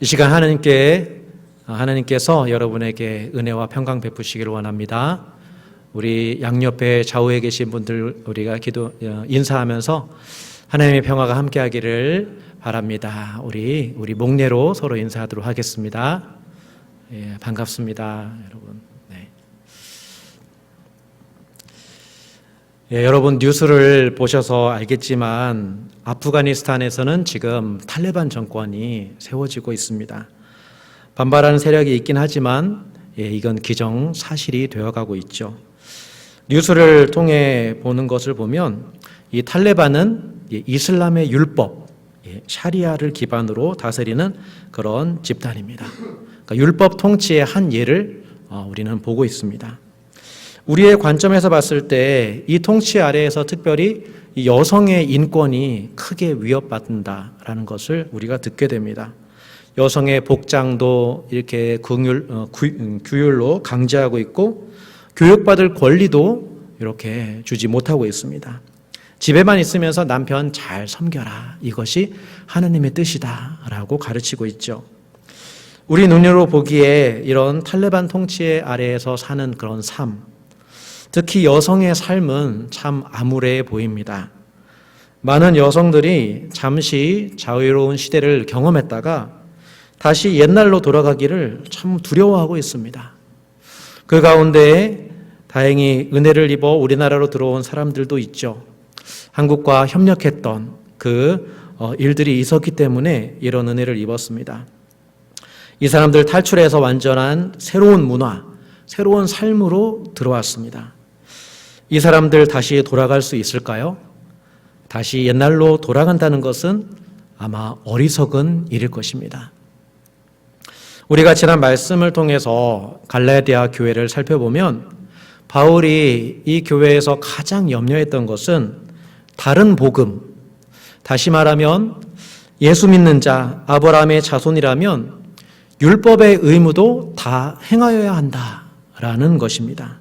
이 시간 하나님께서 여러분에게 은혜와 평강 베푸시기를 원합니다. 우리 양옆에 좌우에 계신 분들 우리가 인사하면서 하나님의 평화가 함께하기를 바랍니다. 우리 목례로 서로 인사하도록 하겠습니다. 예, 반갑습니다, 여러분. 네. 예, 여러분 뉴스를 보셔서 알겠지만 아프가니스탄에서는 지금 탈레반 정권이 세워지고 있습니다. 반발하는 세력이 있긴 하지만 이건 기정사실이 되어가고 있죠. 뉴스를 통해 보는 것을 보면 이 탈레반은 이슬람의 율법, 샤리아를 기반으로 다스리는 그런 집단입니다. 그러니까 율법 통치의 한 예를 우리는 보고 있습니다. 우리의 관점에서 봤을 때 이 통치 아래에서 특별히 여성의 인권이 크게 위협받는다라는 것을 우리가 듣게 됩니다. 여성의 복장도 이렇게 규율로 강제하고 있고 교육받을 권리도 이렇게 주지 못하고 있습니다. 집에만 있으면서 남편 잘 섬겨라. 이것이 하나님의 뜻이다라고 가르치고 있죠. 우리 눈으로 보기에 이런 탈레반 통치 아래에서 사는 그런 삶, 특히 여성의 삶은 참 암울해 보입니다. 많은 여성들이 잠시 자유로운 시대를 경험했다가 다시 옛날로 돌아가기를 참 두려워하고 있습니다. 그 가운데 다행히 은혜를 입어 우리나라로 들어온 사람들도 있죠. 한국과 협력했던 그 일들이 있었기 때문에 이런 은혜를 입었습니다. 이 사람들 탈출해서 완전한 새로운 문화, 새로운 삶으로 들어왔습니다. 이 사람들 다시 돌아갈 수 있을까요? 다시 옛날로 돌아간다는 것은 아마 어리석은 일일 것입니다. 우리가 지난 말씀을 통해서 갈라디아 교회를 살펴보면 바울이 이 교회에서 가장 염려했던 것은 다른 복음, 다시 말하면 예수 믿는 자, 아브라함의 자손이라면 율법의 의무도 다 행하여야 한다라는 것입니다.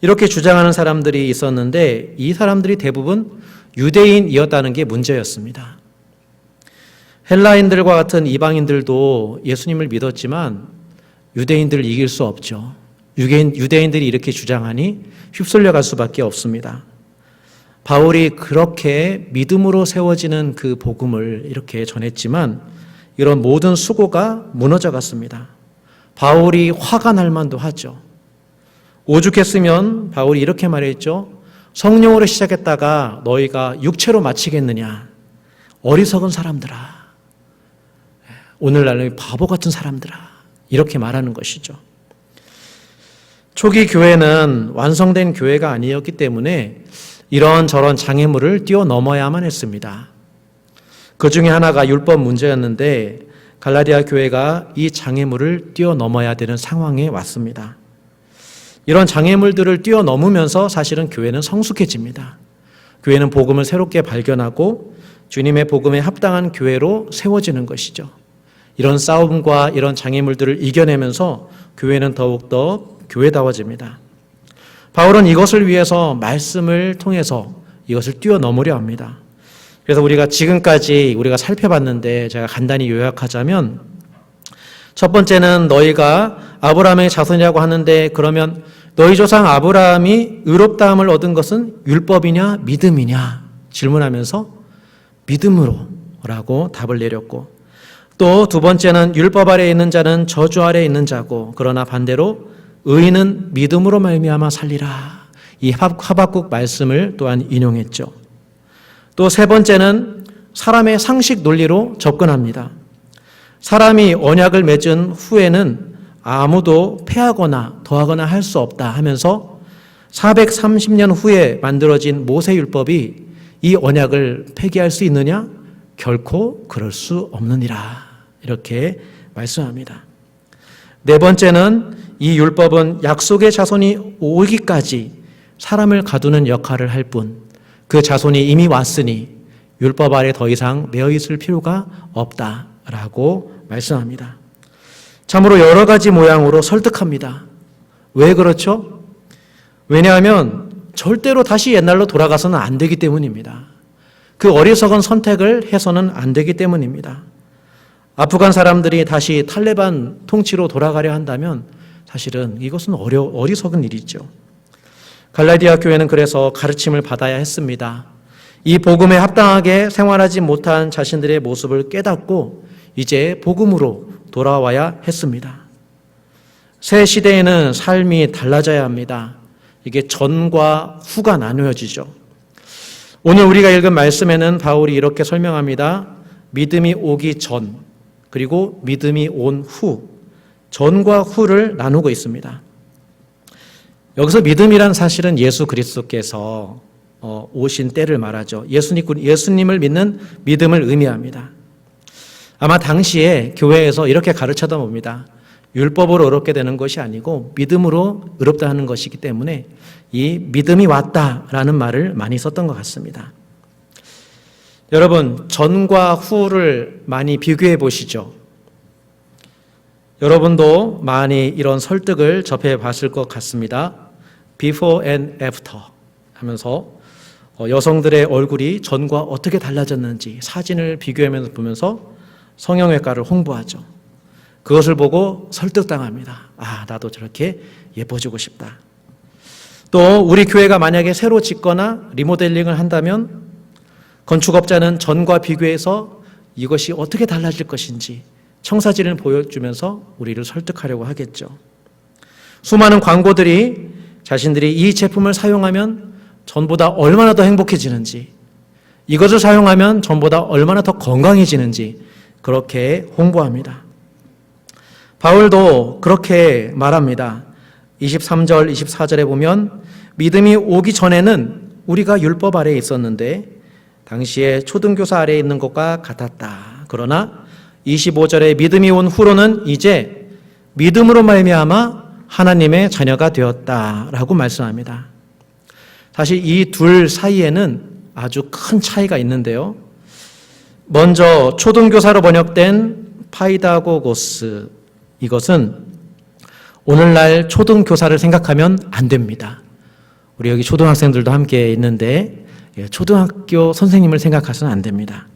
이렇게 주장하는 사람들이 있었는데 이 사람들이 대부분 유대인이었다는 게 문제였습니다. 헬라인들과 같은 이방인들도 예수님을 믿었지만 유대인들을 이길 수 없죠. 유대인들이 이렇게 주장하니 휩쓸려갈 수밖에 없습니다. 바울이 그렇게 믿음으로 세워지는 그 복음을 이렇게 전했지만 이런 모든 수고가 무너져 갔습니다. 바울이 화가 날 만도 하죠. 오죽했으면 바울이 이렇게 말했죠. 성령으로 시작했다가 너희가 육체로 마치겠느냐. 어리석은 사람들아. 오늘날의 바보 같은 사람들아. 이렇게 말하는 것이죠. 초기 교회는 완성된 교회가 아니었기 때문에 이런저런 장애물을 뛰어넘어야만 했습니다. 그 중에 하나가 율법 문제였는데 갈라디아 교회가 이 장애물을 뛰어넘어야 되는 상황에 왔습니다. 이런 장애물들을 뛰어넘으면서 사실은 교회는 성숙해집니다. 교회는 복음을 새롭게 발견하고 주님의 복음에 합당한 교회로 세워지는 것이죠. 이런 싸움과 이런 장애물들을 이겨내면서 교회는 더욱더 교회다워집니다. 바울은 이것을 위해서 말씀을 통해서 이것을 뛰어넘으려 합니다. 그래서 우리가 지금까지 우리가 살펴봤는데 제가 간단히 요약하자면 첫 번째는 너희가 아브라함의 자손이라고 하는데 그러면 너희 조상 아브라함이 의롭다함을 얻은 것은 율법이냐 믿음이냐 질문하면서 믿음으로 라고 답을 내렸고 또 두 번째는 율법 아래에 있는 자는 저주 아래에 있는 자고 그러나 반대로 의인은 믿음으로 말미암아 살리라. 이 하박국 말씀을 또한 인용했죠. 또 세 번째는 사람의 상식 논리로 접근합니다. 사람이 언약을 맺은 후에는 아무도 폐하거나 더하거나 할 수 없다 하면서 430년 후에 만들어진 모세율법이 이 언약을 폐기할 수 있느냐? 결코 그럴 수 없느니라. 이렇게 말씀합니다. 네 번째는 이 율법은 약속의 자손이 오기까지 사람을 가두는 역할을 할 뿐 그 자손이 이미 왔으니 율법 아래 더 이상 매여 있을 필요가 없다라고 말씀합니다. 참으로 여러 가지 모양으로 설득합니다. 왜 그렇죠? 왜냐하면 절대로 다시 옛날로 돌아가서는 안 되기 때문입니다. 그 어리석은 선택을 해서는 안 되기 때문입니다. 아프간 사람들이 다시 탈레반 통치로 돌아가려 한다면 사실은 이것은 어리석은 일이죠. 갈라디아 교회는 그래서 가르침을 받아야 했습니다. 이 복음에 합당하게 생활하지 못한 자신들의 모습을 깨닫고 이제 복음으로 돌아와야 했습니다. 새 시대에는 삶이 달라져야 합니다. 이게 전과 후가 나누어지죠. 오늘 우리가 읽은 말씀에는 바울이 이렇게 설명합니다. 믿음이 오기 전, 그리고 믿음이 온 후, 전과 후를 나누고 있습니다. 여기서 믿음이란 사실은 예수 그리스도께서 오신 때를 말하죠. 예수님을 믿는 믿음을 의미합니다. 아마 당시에 교회에서 이렇게 가르쳐다 봅니다. 율법으로 의롭게 되는 것이 아니고 믿음으로 의롭다 하는 것이기 때문에 이 믿음이 왔다라는 말을 많이 썼던 것 같습니다. 여러분, 전과 후를 많이 비교해 보시죠. 여러분도 많이 이런 설득을 접해 봤을 것 같습니다. Before and after 하면서 여성들의 얼굴이 전과 어떻게 달라졌는지 사진을 비교하면서 보면서 성형외과를 홍보하죠. 그것을 보고 설득당합니다. 아, 나도 저렇게 예뻐지고 싶다. 또 우리 교회가 만약에 새로 짓거나 리모델링을 한다면 건축업자는 전과 비교해서 이것이 어떻게 달라질 것인지 청사진을 보여주면서 우리를 설득하려고 하겠죠. 수많은 광고들이 자신들이 이 제품을 사용하면 전보다 얼마나 더 행복해지는지, 이것을 사용하면 전보다 얼마나 더 건강해지는지 그렇게 홍보합니다. 바울도 그렇게 말합니다. 23절, 24절에 보면 믿음이 오기 전에는 우리가 율법 아래에 있었는데 당시에 초등교사 아래에 있는 것과 같았다. 그러나 25절에 믿음이 온 후로는 이제 믿음으로 말미암아 하나님의 자녀가 되었다라고 말씀합니다. 사실 이 둘 사이에는 아주 큰 차이가 있는데요. 먼저 초등교사로 번역된 파이다고고스, 이것은 오늘날 초등교사를 생각하면 안 됩니다. 우리 여기 초등학생들도 함께 있는데 초등학교 선생님을 생각해서는 안 됩니다.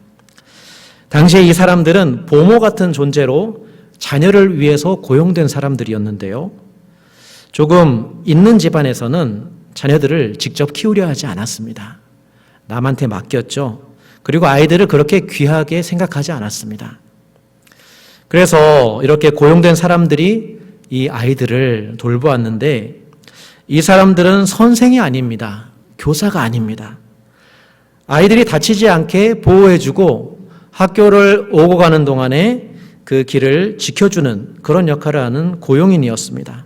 당시에 이 사람들은 보모 같은 존재로 자녀를 위해서 고용된 사람들이었는데요. 조금 있는 집안에서는 자녀들을 직접 키우려 하지 않았습니다. 남한테 맡겼죠. 그리고 아이들을 그렇게 귀하게 생각하지 않았습니다. 그래서 이렇게 고용된 사람들이 이 아이들을 돌보았는데 이 사람들은 선생이 아닙니다. 교사가 아닙니다. 아이들이 다치지 않게 보호해주고 학교를 오고 가는 동안에 그 길을 지켜주는 그런 역할을 하는 고용인이었습니다.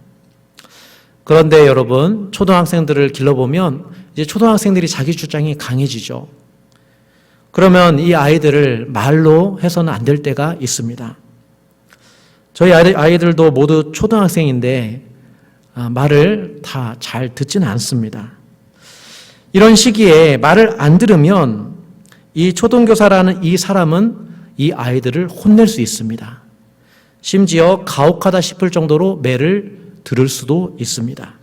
그런데 여러분, 초등학생들을 길러보면 이제 초등학생들이 자기 주장이 강해지죠. 그러면 이 아이들을 말로 해서는 안 될 때가 있습니다. 저희 아이들도 모두 초등학생인데 말을 다 잘 듣지는 않습니다. 이런 시기에 말을 안 들으면 이 초등교사라는 이 사람은 이 아이들을 혼낼 수 있습니다. 심지어 가혹하다 싶을 정도로 매를 들을 수도 있습니다.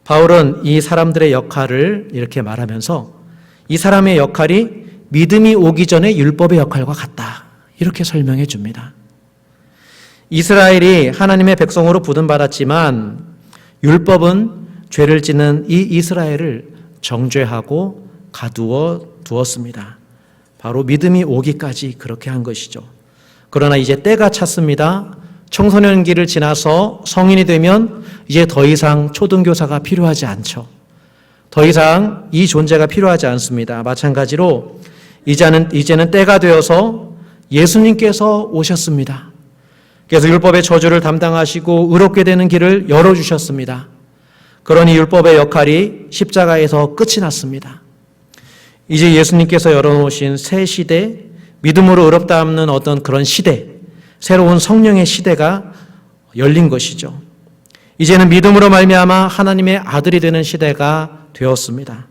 바울은 이 사람들의 역할을 이렇게 말하면서 이 사람의 역할이 믿음이 오기 전에 율법의 역할과 같다. 이렇게 설명해 줍니다. 이스라엘이 하나님의 백성으로 부름받았지만 율법은 죄를 짓는 이 이스라엘을 정죄하고 가두어 두었습니다. 바로 믿음이 오기까지 그렇게 한 것이죠. 그러나 이제 때가 찼습니다. 청소년기를 지나서 성인이 되면 이제 더 이상 초등교사가 필요하지 않죠. 더 이상 이 존재가 필요하지 않습니다. 마찬가지로 이제는 때가 되어서 예수님께서 오셨습니다. 그래서 율법의 저주를 담당하시고 의롭게 되는 길을 열어주셨습니다. 그러니 율법의 역할이 십자가에서 끝이 났습니다. 이제 예수님께서 열어놓으신 새 시대, 믿음으로 의롭다 하는 어떤 그런 시대, 새로운 성령의 시대가 열린 것이죠. 이제는 믿음으로 말미암아 하나님의 아들이 되는 시대가 되었습니다.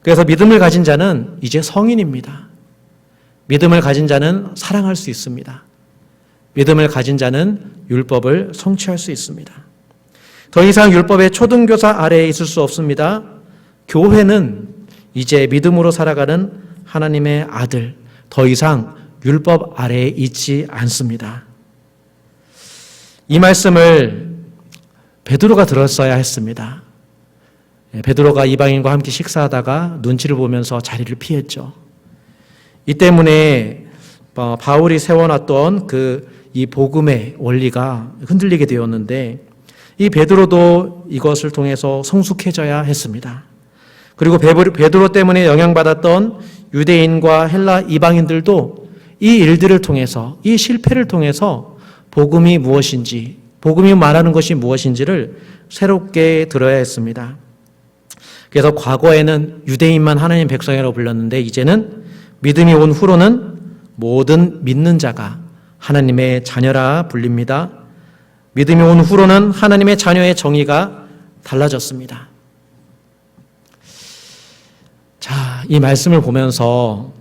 그래서 믿음을 가진 자는 이제 성인입니다. 믿음을 가진 자는 사랑할 수 있습니다. 믿음을 가진 자는 율법을 성취할 수 있습니다. 더 이상 율법의 초등교사 아래에 있을 수 없습니다. 교회는 이제 믿음으로 살아가는 하나님의 아들, 더 이상 율법 아래에 있지 않습니다. 이 말씀을 베드로가 들었어야 했습니다. 베드로가 이방인과 함께 식사하다가 눈치를 보면서 자리를 피했죠. 이 때문에 바울이 세워놨던 이 복음의 원리가 흔들리게 되었는데, 이 베드로도 이것을 통해서 성숙해져야 했습니다. 그리고 베드로 때문에 영향받았던 유대인과 헬라 이방인들도 이 일들을 통해서, 이 실패를 통해서 복음이 무엇인지, 복음이 말하는 것이 무엇인지를 새롭게 들어야 했습니다. 그래서 과거에는 유대인만 하나님 백성이라고 불렀는데, 이제는 믿음이 온 후로는 모든 믿는 자가 하나님의 자녀라 불립니다. 믿음이 온 후로는 하나님의 자녀의 정의가 달라졌습니다. 자, 이 말씀을 보면서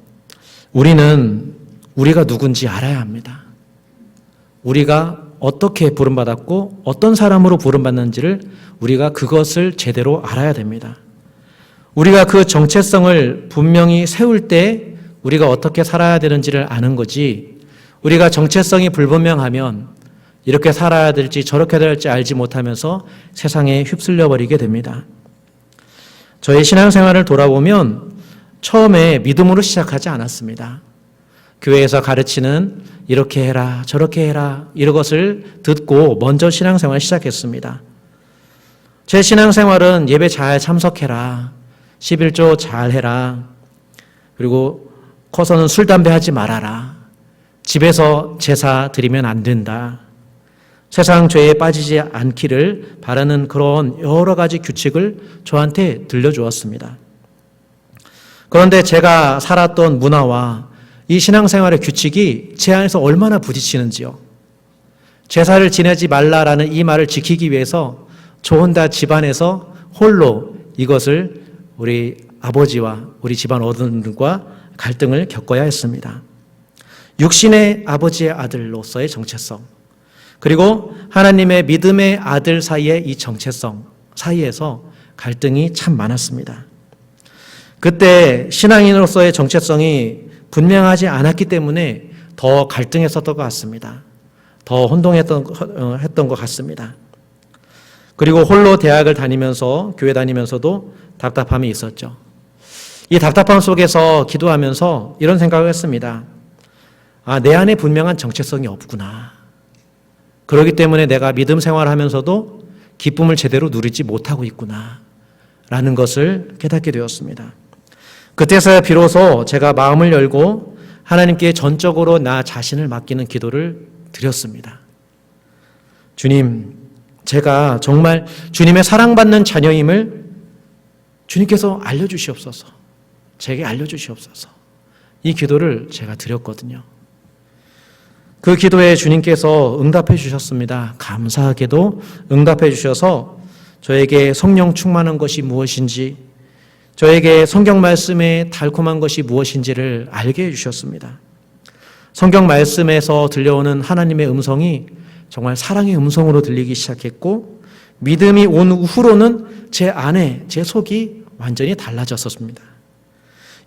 우리는 우리가 누군지 알아야 합니다. 우리가 어떻게 부름받았고 어떤 사람으로 부름받는지를 우리가 그것을 제대로 알아야 됩니다. 우리가 그 정체성을 분명히 세울 때 우리가 어떻게 살아야 되는지를 아는 거지, 우리가 정체성이 불분명하면 이렇게 살아야 될지 저렇게 될지 알지 못하면서 세상에 휩쓸려 버리게 됩니다. 저의 신앙생활을 돌아보면 처음에 믿음으로 시작하지 않았습니다. 교회에서 가르치는 이렇게 해라 저렇게 해라 이런 것을 듣고 먼저 신앙생활을 시작했습니다. 제 신앙생활은 예배 잘 참석해라, 11조 잘 해라, 그리고 커서는 술 담배 하지 말아라, 집에서 제사 드리면 안 된다, 세상 죄에 빠지지 않기를 바라는 그런 여러 가지 규칙을 저한테 들려주었습니다. 그런데 제가 살았던 문화와 이 신앙생활의 규칙이 제 안에서 얼마나 부딪히는지요. 제사를 지내지 말라라는 이 말을 지키기 위해서 저 혼자 집안에서 홀로 이것을 우리 아버지와 우리 집안 어른들과 갈등을 겪어야 했습니다. 육신의 아버지의 아들로서의 정체성, 그리고 하나님의 믿음의 아들 사이의 이 정체성 사이에서 갈등이 참 많았습니다. 그때 신앙인으로서의 정체성이 분명하지 않았기 때문에 더 갈등했었던 것 같습니다. 더 혼동했던 것 같습니다. 그리고 홀로 대학을 다니면서, 교회 다니면서도 답답함이 있었죠. 이 답답함 속에서 기도하면서 이런 생각을 했습니다. 아, 내 안에 분명한 정체성이 없구나. 그렇기 때문에 내가 믿음 생활을 하면서도 기쁨을 제대로 누리지 못하고 있구나 라는 것을 깨닫게 되었습니다. 그때서야 비로소 제가 마음을 열고 하나님께 전적으로 나 자신을 맡기는 기도를 드렸습니다. 주님, 제가 정말 주님의 사랑받는 자녀임을 주님께서 알려주시옵소서. 제게 알려주시옵소서. 이 기도를 제가 드렸거든요. 그 기도에 주님께서 응답해 주셨습니다. 감사하게도 응답해 주셔서 저에게 성령 충만한 것이 무엇인지, 저에게 성경 말씀의 달콤한 것이 무엇인지를 알게 해주셨습니다. 성경 말씀에서 들려오는 하나님의 음성이 정말 사랑의 음성으로 들리기 시작했고, 믿음이 온 후로는 제 안에, 제 속이 완전히 달라졌었습니다.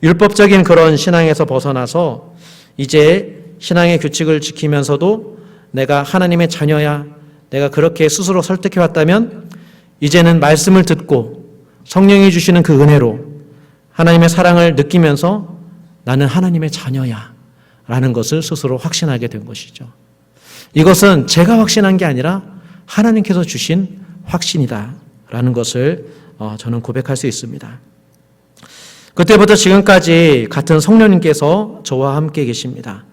율법적인 그런 신앙에서 벗어나서 이제 신앙의 규칙을 지키면서도 내가 하나님의 자녀야, 내가 그렇게 스스로 설득해왔다면 이제는 말씀을 듣고 성령이 주시는 그 은혜로 하나님의 사랑을 느끼면서 나는 하나님의 자녀야 라는 것을 스스로 확신하게 된 것이죠. 이것은 제가 확신한 게 아니라 하나님께서 주신 확신이다 라는 것을 저는 고백할 수 있습니다. 그때부터 지금까지 같은 성령님께서 저와 함께 계십니다.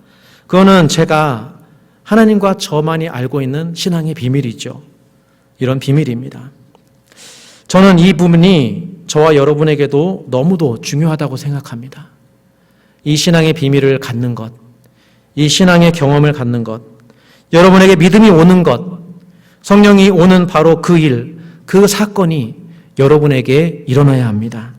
그거는 제가 하나님과 저만이 알고 있는 신앙의 비밀이죠. 이런 비밀입니다. 저는 이 부분이 저와 여러분에게도 너무도 중요하다고 생각합니다. 이 신앙의 비밀을 갖는 것, 이 신앙의 경험을 갖는 것, 여러분에게 믿음이 오는 것, 성령이 오는 바로 그 일, 그 사건이 여러분에게 일어나야 합니다.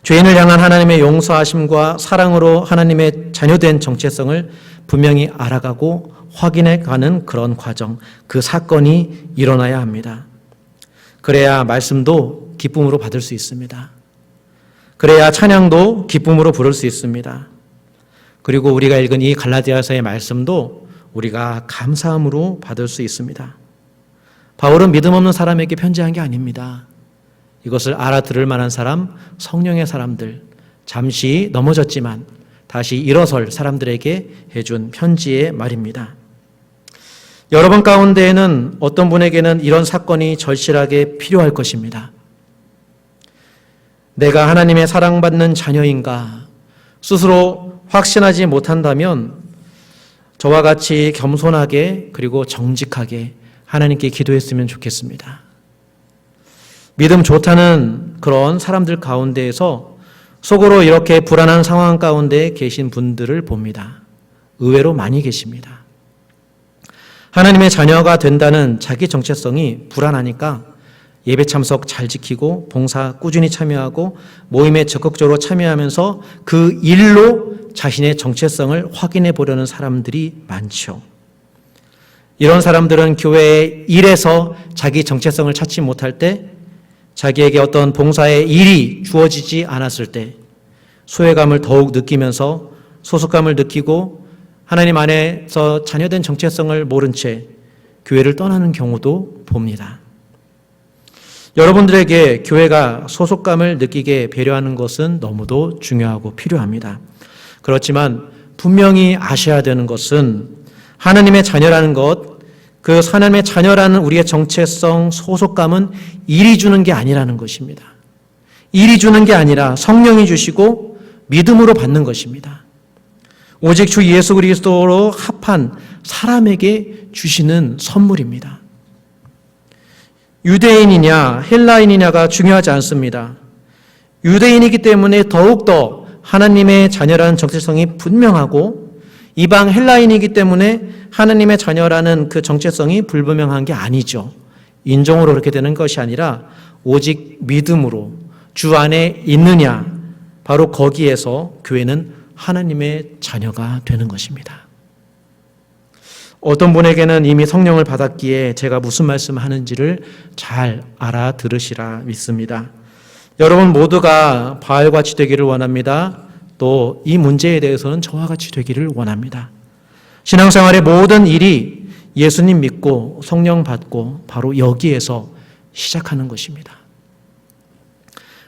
죄인을 향한 하나님의 용서하심과 사랑으로 하나님의 자녀된 정체성을 분명히 알아가고 확인해가는 그런 과정, 그 사건이 일어나야 합니다. 그래야 말씀도 기쁨으로 받을 수 있습니다. 그래야 찬양도 기쁨으로 부를 수 있습니다. 그리고 우리가 읽은 이 갈라디아서의 말씀도 우리가 감사함으로 받을 수 있습니다. 바울은 믿음 없는 사람에게 편지한 게 아닙니다. 이것을 알아들을 만한 사람, 성령의 사람들, 잠시 넘어졌지만 다시 일어설 사람들에게 해준 편지의 말입니다. 여러분 가운데에는 어떤 분에게는 이런 사건이 절실하게 필요할 것입니다. 내가 하나님의 사랑받는 자녀인가 스스로 확신하지 못한다면 저와 같이 겸손하게 그리고 정직하게 하나님께 기도했으면 좋겠습니다. 믿음 좋다는 그런 사람들 가운데에서 속으로 이렇게 불안한 상황 가운데 계신 분들을 봅니다. 의외로 많이 계십니다. 하나님의 자녀가 된다는 자기 정체성이 불안하니까 예배 참석 잘 지키고 봉사 꾸준히 참여하고 모임에 적극적으로 참여하면서 그 일로 자신의 정체성을 확인해 보려는 사람들이 많죠. 이런 사람들은 교회의 일에서 자기 정체성을 찾지 못할 때, 자기에게 어떤 봉사의 일이 주어지지 않았을 때 소외감을 더욱 느끼면서 소속감을 느끼고 하나님 안에서 자녀된 정체성을 모른 채 교회를 떠나는 경우도 봅니다. 여러분들에게 교회가 소속감을 느끼게 배려하는 것은 너무도 중요하고 필요합니다. 그렇지만 분명히 아셔야 되는 것은 하나님의 자녀라는 것, 그 하나님의 자녀라는 우리의 정체성, 소속감은 일이 주는 게 아니라는 것입니다. 일이 주는 게 아니라 성령이 주시고 믿음으로 받는 것입니다. 오직 주 예수 그리스도로 합한 사람에게 주시는 선물입니다. 유대인이냐 헬라인이냐가 중요하지 않습니다. 유대인이기 때문에 더욱더 하나님의 자녀라는 정체성이 분명하고 이방 헬라인이기 때문에 하나님의 자녀라는 그 정체성이 불분명한 게 아니죠. 인종으로 그렇게 되는 것이 아니라 오직 믿음으로 주 안에 있느냐, 바로 거기에서 교회는 하나님의 자녀가 되는 것입니다. 어떤 분에게는 이미 성령을 받았기에 제가 무슨 말씀을 하는지를 잘 알아들으시라 믿습니다. 여러분 모두가 바알과 같이 되기를 원합니다. 또 이 문제에 대해서는 저와 같이 되기를 원합니다. 신앙생활의 모든 일이 예수님 믿고 성령 받고 바로 여기에서 시작하는 것입니다.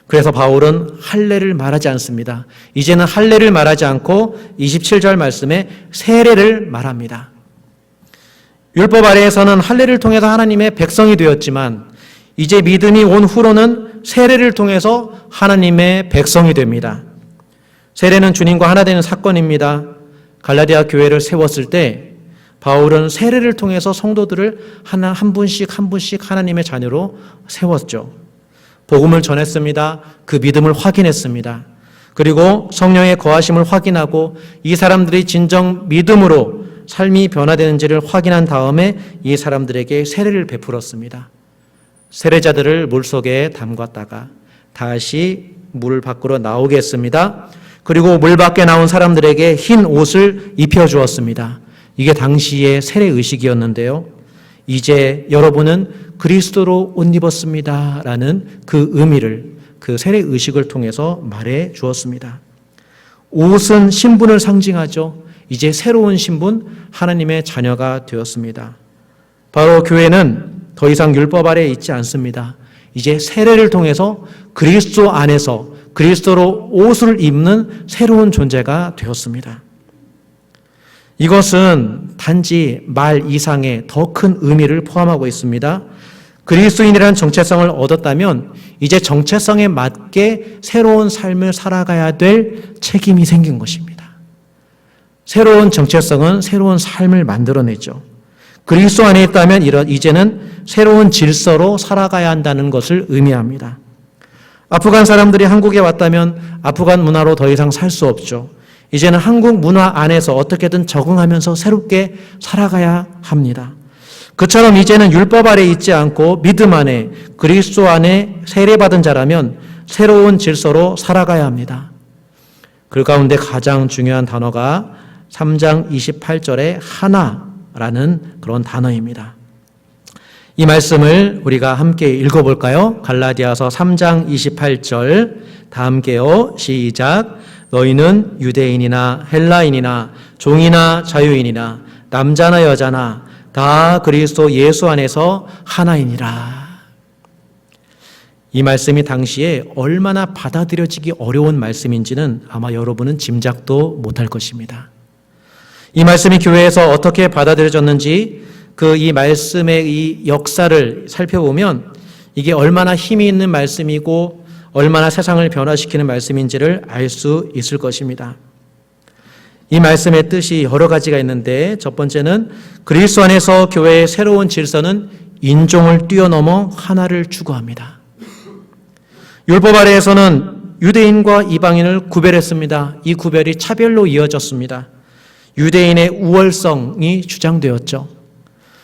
그래서 바울은 할례를 말하지 않습니다. 이제는 할례를 말하지 않고 27절 말씀에 세례를 말합니다. 율법 아래에서는 할례를 통해서 하나님의 백성이 되었지만 이제 믿음이 온 후로는 세례를 통해서 하나님의 백성이 됩니다. 세례는 주님과 하나 되는 사건입니다. 갈라디아 교회를 세웠을 때 바울은 세례를 통해서 성도들을 한 분씩 하나님의 자녀로 세웠죠. 복음을 전했습니다. 그 믿음을 확인했습니다. 그리고 성령의 거하심을 확인하고 이 사람들이 진정 믿음으로 삶이 변화되는지를 확인한 다음에 이 사람들에게 세례를 베풀었습니다. 세례자들을 물속에 담갔다가 다시 물 밖으로 나오게 했습니다. 그리고 물 밖에 나온 사람들에게 흰 옷을 입혀주었습니다. 이게 당시의 세례의식이었는데요. 이제 여러분은 그리스도로 옷 입었습니다 라는 그 의미를 그 세례의식을 통해서 말해 주었습니다. 옷은 신분을 상징하죠. 이제 새로운 신분, 하나님의 자녀가 되었습니다. 바로 교회는 더 이상 율법 아래에 있지 않습니다. 이제 세례를 통해서 그리스도 안에서 그리스도로 옷을 입는 새로운 존재가 되었습니다. 이것은 단지 말 이상의 더 큰 의미를 포함하고 있습니다. 그리스도인이라는 정체성을 얻었다면 이제 정체성에 맞게 새로운 삶을 살아가야 될 책임이 생긴 것입니다. 새로운 정체성은 새로운 삶을 만들어내죠. 그리스도 안에 있다면 이제는 새로운 질서로 살아가야 한다는 것을 의미합니다. 아프간 사람들이 한국에 왔다면 아프간 문화로 더 이상 살 수 없죠. 이제는 한국 문화 안에서 어떻게든 적응하면서 새롭게 살아가야 합니다. 그처럼 이제는 율법 아래 있지 않고 믿음 안에 그리스도 안에 세례받은 자라면 새로운 질서로 살아가야 합니다. 그 가운데 가장 중요한 단어가 3장 28절의 하나라는 그런 단어입니다. 이 말씀을 우리가 함께 읽어볼까요? 갈라디아서 3장 28절 다 함께요. 시작. 너희는 유대인이나 헬라인이나 종이나 자유인이나 남자나 여자나 다 그리스도 예수 안에서 하나이니라. 이 말씀이 당시에 얼마나 받아들여지기 어려운 말씀인지는 아마 여러분은 짐작도 못할 것입니다. 이 말씀이 교회에서 어떻게 받아들여졌는지 이 말씀의 이 역사를 살펴보면 이게 얼마나 힘이 있는 말씀이고 얼마나 세상을 변화시키는 말씀인지를 알 수 있을 것입니다. 이 말씀의 뜻이 여러 가지가 있는데 첫 번째는 그리스도 안에서 교회의 새로운 질서는 인종을 뛰어넘어 하나를 추구합니다. 율법 아래에서는 유대인과 이방인을 구별했습니다. 이 구별이 차별로 이어졌습니다. 유대인의 우월성이 주장되었죠.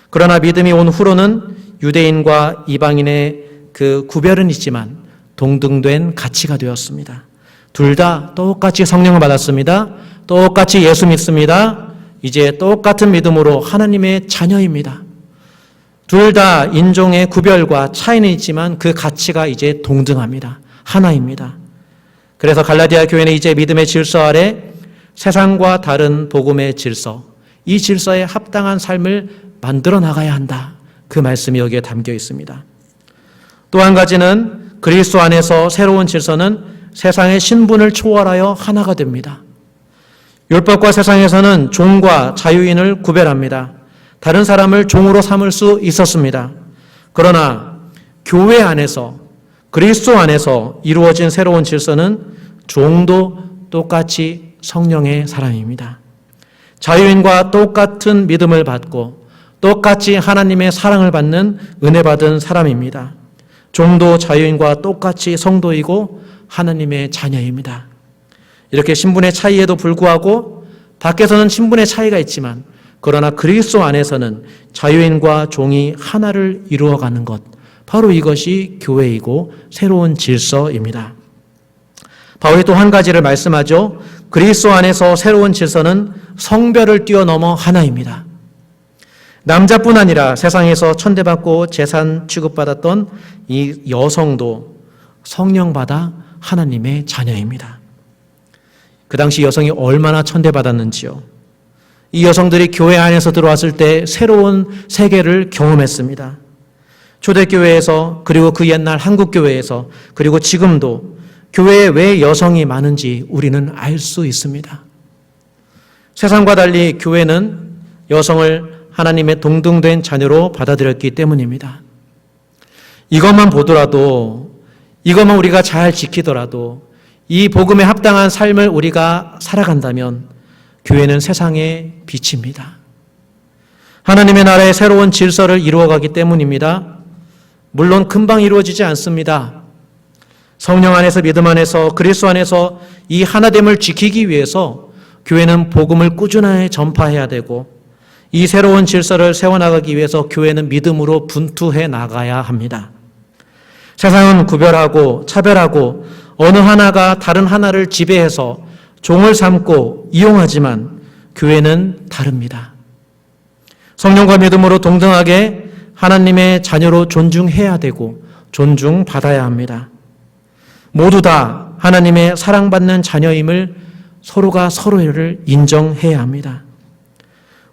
그러나 믿음이 온 후로는 유대인과 이방인의 그 구별은 있지만 동등된 가치가 되었습니다. 둘 다 똑같이 성령을 받았습니다. 똑같이 예수 믿습니다. 이제 똑같은 믿음으로 하나님의 자녀입니다. 둘 다 인종의 구별과 차이는 있지만 그 가치가 이제 동등합니다. 하나입니다. 그래서 갈라디아 교회는 이제 믿음의 질서 아래 세상과 다른 복음의 질서, 이 질서에 합당한 삶을 만들어 나가야 한다. 그 말씀이 여기에 담겨 있습니다. 또 한 가지는 그리스도 안에서 새로운 질서는 세상의 신분을 초월하여 하나가 됩니다. 율법과 세상에서는 종과 자유인을 구별합니다. 다른 사람을 종으로 삼을 수 있었습니다. 그러나 교회 안에서 그리스도 안에서 이루어진 새로운 질서는 종도 똑같이 성령의 사람입니다. 자유인과 똑같은 믿음을 받고 똑같이 하나님의 사랑을 받는 은혜 받은 사람입니다. 종도 자유인과 똑같이 성도이고 하나님의 자녀입니다. 이렇게 신분의 차이에도 불구하고 밖에서는 신분의 차이가 있지만 그러나 그리스도 안에서는 자유인과 종이 하나를 이루어가는 것, 바로 이것이 교회이고 새로운 질서입니다. 바울이 또 한 가지를 말씀하죠. 그리스도 안에서 새로운 질서는 성별을 뛰어넘어 하나입니다. 남자뿐 아니라 세상에서 천대받고 재산 취급받았던 이 여성도 성령받아 하나님의 자녀입니다. 그 당시 여성이 얼마나 천대받았는지요. 이 여성들이 교회 안에서 들어왔을 때 새로운 세계를 경험했습니다. 초대교회에서 그리고 그 옛날 한국교회에서 그리고 지금도 교회에 왜 여성이 많은지 우리는 알 수 있습니다. 세상과 달리 교회는 여성을 하나님의 동등된 자녀로 받아들였기 때문입니다. 이것만 보더라도, 이것만 우리가 잘 지키더라도, 이 복음에 합당한 삶을 우리가 살아간다면 교회는 세상의 빛입니다. 하나님의 나라의 새로운 질서를 이루어가기 때문입니다. 물론 금방 이루어지지 않습니다. 성령 안에서 믿음 안에서 그리스도 안에서 이 하나됨을 지키기 위해서 교회는 복음을 꾸준하게 전파해야 되고 이 새로운 질서를 세워나가기 위해서 교회는 믿음으로 분투해 나가야 합니다. 세상은 구별하고 차별하고 어느 하나가 다른 하나를 지배해서 종을 삼고 이용하지만 교회는 다릅니다. 성령과 믿음으로 동등하게 하나님의 자녀로 존중해야 되고 존중받아야 합니다. 모두 다 하나님의 사랑받는 자녀임을 서로가 서로를 인정해야 합니다.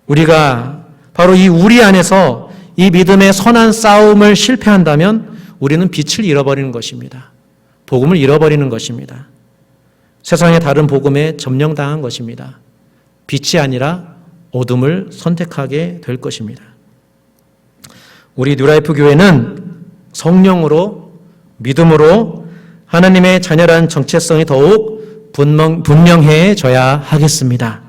우리가 바로 이 우리 안에서 이 믿음의 선한 싸움을 실패한다면 우리는 빛을 잃어버리는 것입니다. 복음을 잃어버리는 것입니다. 세상의 다른 복음에 점령당한 것입니다. 빛이 아니라 어둠을 선택하게 될 것입니다. 우리 뉴라이프 교회는 성령으로 믿음으로 하나님의 자녀란 정체성이 더욱 분명해져야 하겠습니다.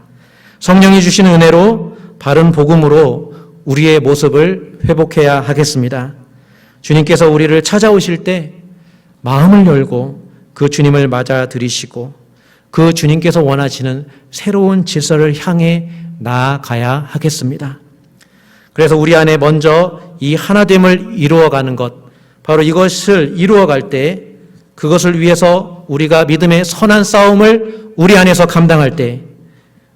성령이 주시는 은혜로 바른 복음으로 우리의 모습을 회복해야 하겠습니다. 주님께서 우리를 찾아오실 때 마음을 열고 그 주님을 맞아들이시고 그 주님께서 원하시는 새로운 질서를 향해 나아가야 하겠습니다. 그래서 우리 안에 먼저 이 하나됨을 이루어가는 것, 바로 이것을 이루어갈 때 그것을 위해서 우리가 믿음의 선한 싸움을 우리 안에서 감당할 때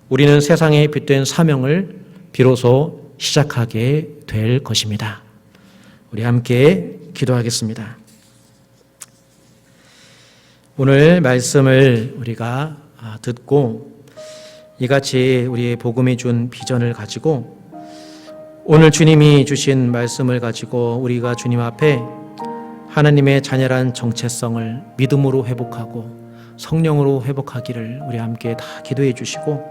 우리는 세상에 빛된 사명을 비로소 시작하게 될 것입니다. 우리 함께 기도하겠습니다. 오늘 말씀을 우리가 듣고 이같이 우리의 복음이 준 비전을 가지고 오늘 주님이 주신 말씀을 가지고 우리가 주님 앞에 하나님의 자녀란 정체성을 믿음으로 회복하고 성령으로 회복하기를 우리 함께 다 기도해 주시고,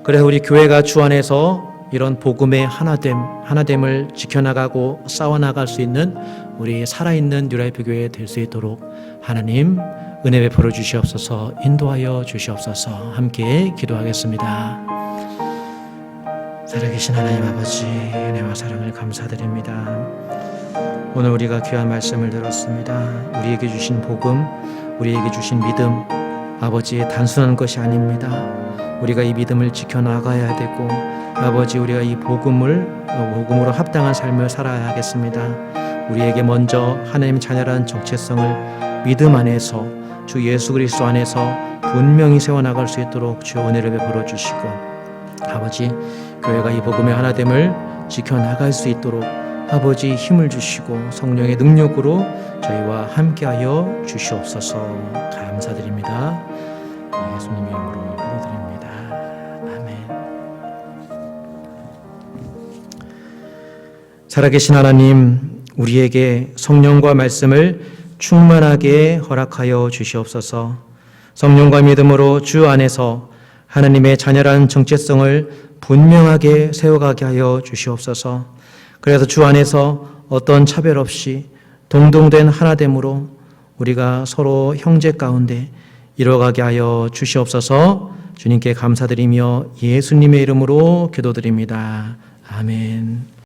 그래서 우리 교회가 주 안에서 이런 복음의 하나됨을 지켜나가고 싸워나갈 수 있는 우리 살아있는 뉴라이프 교회 될 수 있도록 하나님 은혜 베풀어 주시옵소서, 인도하여 주시옵소서. 함께 기도하겠습니다. 살아계신 하나님 아버지, 은혜와 사랑을 감사드립니다. 오늘 우리가 귀한 말씀을 들었습니다. 우리에게 주신 복음, 우리에게 주신 믿음, 아버지 단순한 것이 아닙니다. 우리가 이 믿음을 지켜나가야 되고, 아버지 우리가 이 복음으로 합당한 삶을 살아야 하겠습니다. 우리에게 먼저 하나님 자녀라는 정체성을 믿음 안에서 주 예수 그리스도 안에서 분명히 세워나갈 수 있도록 주여 은혜를 베풀어 주시고, 아버지 교회가 이 복음의 하나됨을 지켜나갈 수 있도록 아버지 힘을 주시고 성령의 능력으로 저희와 함께하여 주시옵소서. 감사드립니다. 예수님의 이름으로 기도드립니다. 아멘. 살아계신 하나님, 우리에게 성령과 말씀을 충만하게 허락하여 주시옵소서. 성령과 믿음으로 주 안에서 하나님의 자녀라는 정체성을 분명하게 세워가게 하여 주시옵소서. 그래서 주 안에서 어떤 차별 없이 동등된 하나됨으로 우리가 서로 형제 가운데 이뤄가게 하여 주시옵소서. 주님께 감사드리며 예수님의 이름으로 기도드립니다. 아멘.